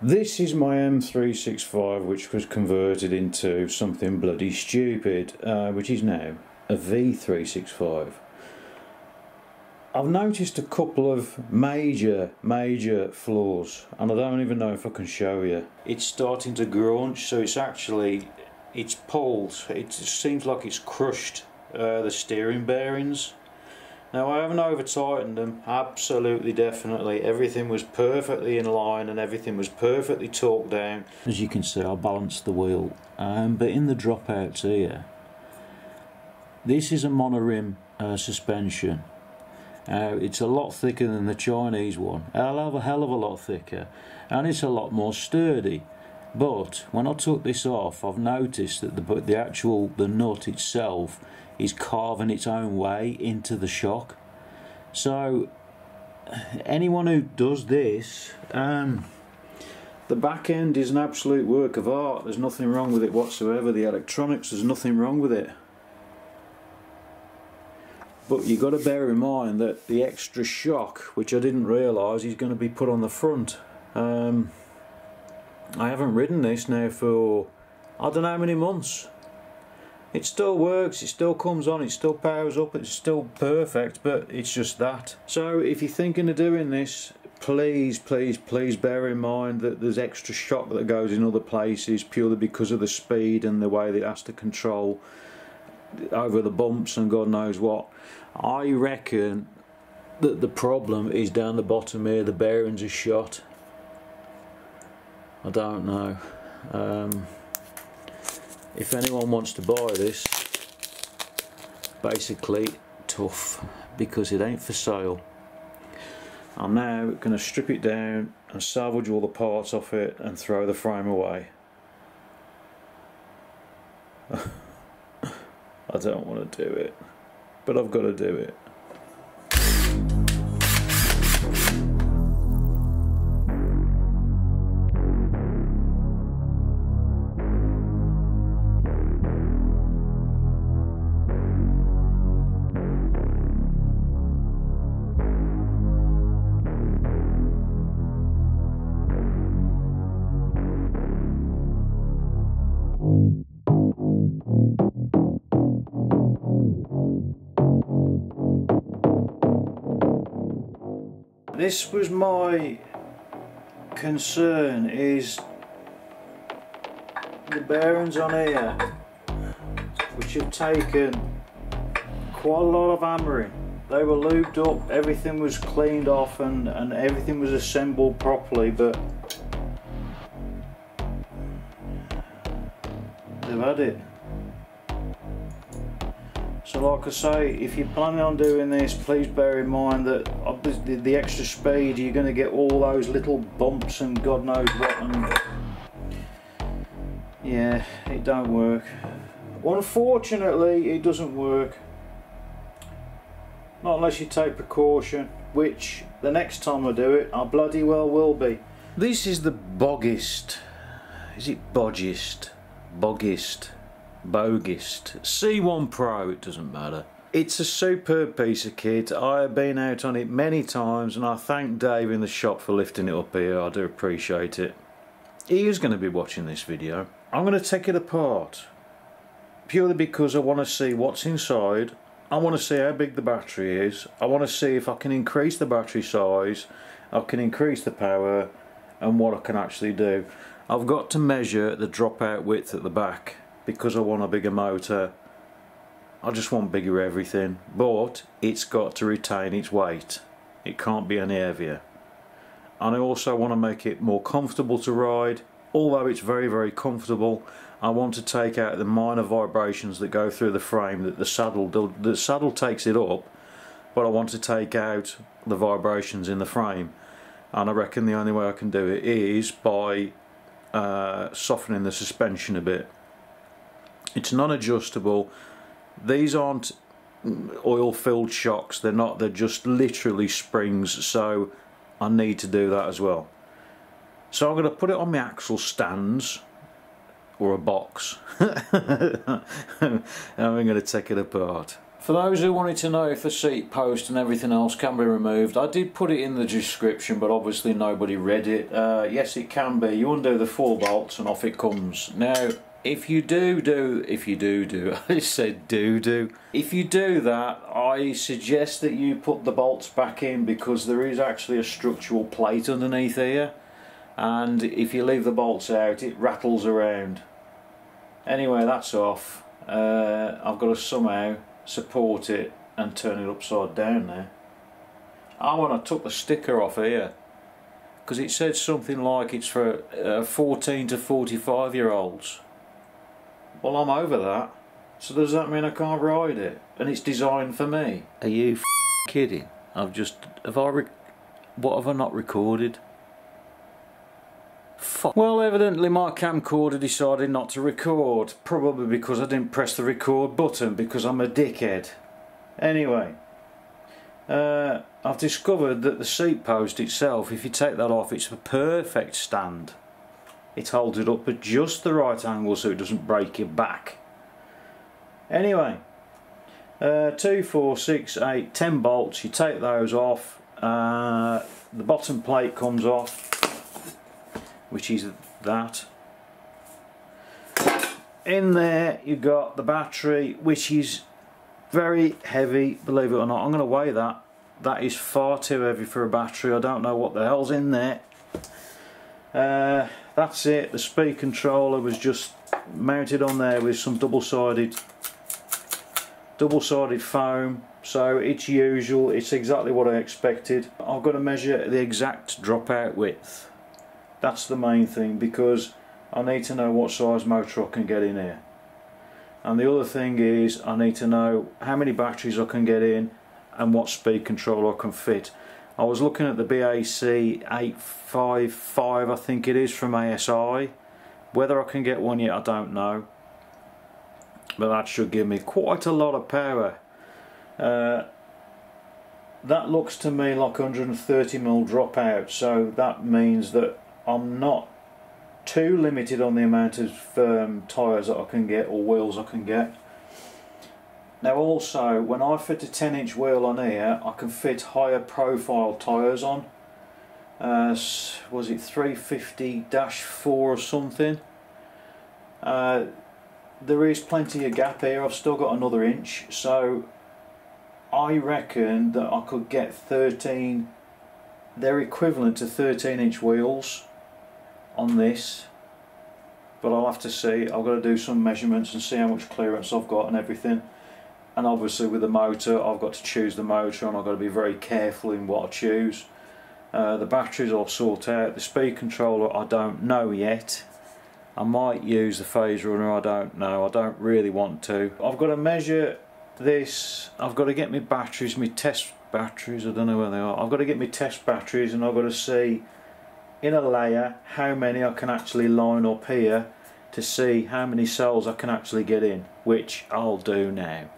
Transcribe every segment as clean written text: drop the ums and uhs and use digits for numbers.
This is my M365, which was converted into something bloody stupid, which is now a V365. I've noticed a couple of major flaws, and I don't even know if I can show you. It's starting to grunge, so it's pulled. It seems like it's crushed the steering bearings. Now, I haven't over tightened them, absolutely definitely. Everything was perfectly in line and everything was perfectly torqued down. As you can see, I balanced the wheel, but in the dropouts here, this is a monorim suspension. It's a lot thicker than the Chinese one, a hell of a lot thicker, and it's a lot more sturdy. But when I took this off, I've noticed that the nut itself is carving its own way into the shock. So anyone who does this, the back end is an absolute work of art. There's nothing wrong with it whatsoever. The electronics, there's nothing wrong with it. But you've got to bear in mind that the extra shock, which I didn't realise, is going to be put on the front. I haven't ridden this now for I don't know how many months. It still works, it still comes on, it still powers up, it's still perfect, but it's just that. So if you're thinking of doing this, please bear in mind that there's extra shock that goes in other places purely because of the speed and the way that it has to control over the bumps and God knows what. I reckon that the problem is down the bottom here, the bearings are shot. I don't know. If anyone wants to buy this, basically tough, because it ain't for sale. I'm now going to strip it down and salvage all the parts off it and throw the frame away. I don't want to do it, but I've got to do it. This was my concern, is the bearings on here, which have taken quite a lot of hammering. They were lubed up, everything was cleaned off and everything was assembled properly, but they've had it. So like I say, if you're planning on doing this, please bear in mind that the extra speed, you're going to get all those little bumps and God knows what, and yeah, it don't work. Unfortunately, it doesn't work. Not unless you take precaution, which the next time I do it, I bloody well will be. This is the Bogist, is it Bogist? Bogist C1 Pro, it doesn't matter. It's a superb piece of kit. I have been out on it many times and I thank Dave in the shop for lifting it up here. I do appreciate it. He is going to be watching this video. I'm going to take it apart purely because I want to see what's inside. I want to see how big the battery is. I want to see if I can increase the battery size, I can increase the power, and what I can actually do. I've got to measure the dropout width at the back because I want a bigger motor. I just want bigger everything, but it's got to retain its weight. It can't be any heavier. And I also want to make it more comfortable to ride. Although it's very comfortable, I want to take out the minor vibrations that go through the frame, that the saddle takes it up, but I want to take out the vibrations in the frame. And I reckon the only way I can do it is by softening the suspension a bit. It's non-adjustable. These aren't oil-filled shocks, they're just literally springs, so I need to do that as well. So I'm going to put it on my axle stands or a box. And we're going to take it apart. For those who wanted to know if the seat post and everything else can be removed, I did put it in the description, but obviously nobody read it. Yes, it can be. You undo the 4 bolts and off it comes. Now, if you do I said do. If you do that, I suggest that you put the bolts back in, because there is actually a structural plate underneath here, and if you leave the bolts out, it rattles around. Anyway, that's off. I've got to somehow support it and turn it upside down now. Oh, and I took the sticker off here, because it said something like it's for 14 to 45 year olds. Well, I'm over that, so does that mean I can't ride it? And it's designed for me? Are you kidding? What have I not recorded? Well, evidently my camcorder decided not to record, probably because I didn't press the record button, because I'm a dickhead. Anyway, I've discovered that the seat post itself, if you take that off, it's a perfect stand. It holds it up at just the right angle so it doesn't break your back. Anyway, 2, 4, 6, 8, 10 bolts, you take those off, the bottom plate comes off, which is that. In there you've got the battery, which is very heavy, believe it or not. I'm going to weigh that. That is far too heavy for a battery. I don't know what the hell's in there. That's it. The speed controller was just mounted on there with some double-sided foam, so it's usual. It's exactly what I expected. I've got to measure the exact dropout width. That's the main thing, because I need to know what size motor I can get in here. And the other thing is, I need to know how many batteries I can get in and what speed controller I can fit. I was looking at the BAC 855, I think it is, from ASI. Whether I can get one yet, I don't know. But that should give me quite a lot of power. That looks to me like 130mm dropout, so that means that I'm not too limited on the amount of tyres that I can get, or wheels I can get. Now also, when I fit a 10-inch wheel on here, I can fit higher profile tyres on. Was it 350-4 or something? There is plenty of gap here. I've still got another inch, so I reckon that I could get 13. They're equivalent to 13-inch wheels on this, but I'll have to see. I've got to do some measurements and see how much clearance I've got and everything. And obviously with the motor, I've got to choose the motor, and I've got to be very careful in what I choose. The batteries I'll sort out. The speed controller I don't know yet. I might use the phase runner, I don't know. I don't really want to. I've got to measure this. I've got to get my batteries, my test batteries, I don't know where they are. I've got to get my test batteries, and I've got to see in a layer how many I can actually line up here to see how many cells I can actually get in, which I'll do now.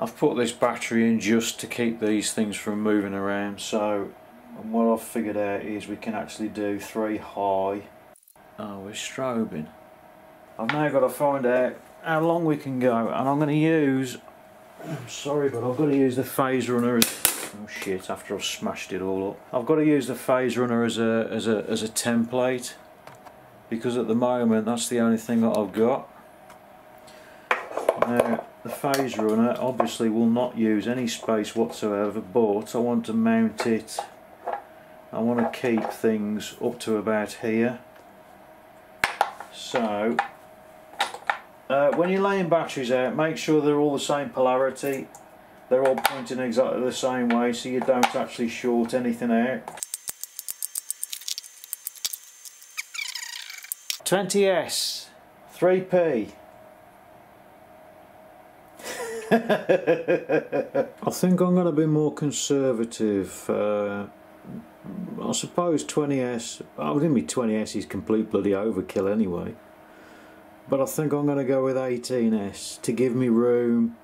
I've put this battery in just to keep these things from moving around, so what I've figured out is we can actually do 3 high. Oh, we're strobing. I've now got to find out how long we can go, and I'm going to use, I'm sorry, but I've got to use the phase runner as, oh shit, after I've smashed it all up. I've got to use the phase runner as a template, because at the moment that's the only thing that I've got. Now, the phase runner obviously will not use any space whatsoever, but I want to mount it, I want to keep things up to about here. So when you're laying batteries out, make sure they're all the same polarity, they're all pointing exactly the same way, so you don't actually short anything out. 20S 3P. I think I'm going to be more conservative. I suppose 20S, I would admit 20S is complete bloody overkill anyway, but I think I'm going to go with 18S to give me room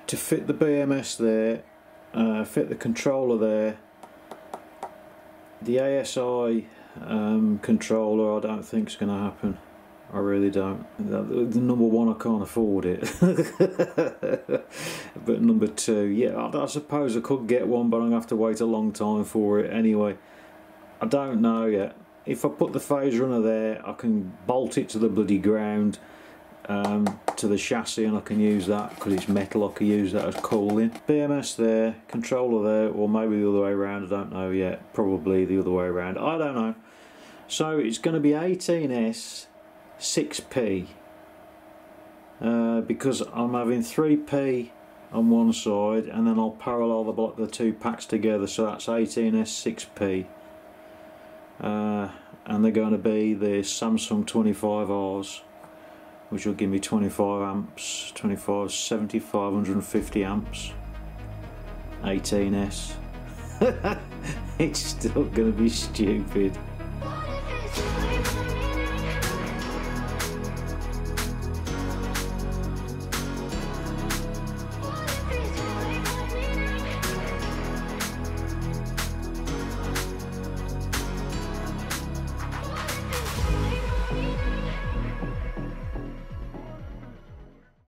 to fit the BMS there, fit the controller there, The ASI controller I don't think is going to happen. I really don't. The number one, I can't afford it. But number two, yeah, I suppose I could get one, but I'm going to have to wait a long time for it anyway. I don't know yet. If I put the phase runner there, I can bolt it to the bloody ground, to the chassis, and I can use that because it's metal. I can use that as cooling. BMS there, controller there, or maybe the other way around. I don't know yet. Probably the other way around. I don't know. So it's going to be 18S 6P, because I'm having 3P on one side, and then I'll parallel the two packs together, so that's 18S 6P. And they're going to be the Samsung 25Rs, which will give me 25 amps, 7550 amps. 18S. It's still going to be stupid.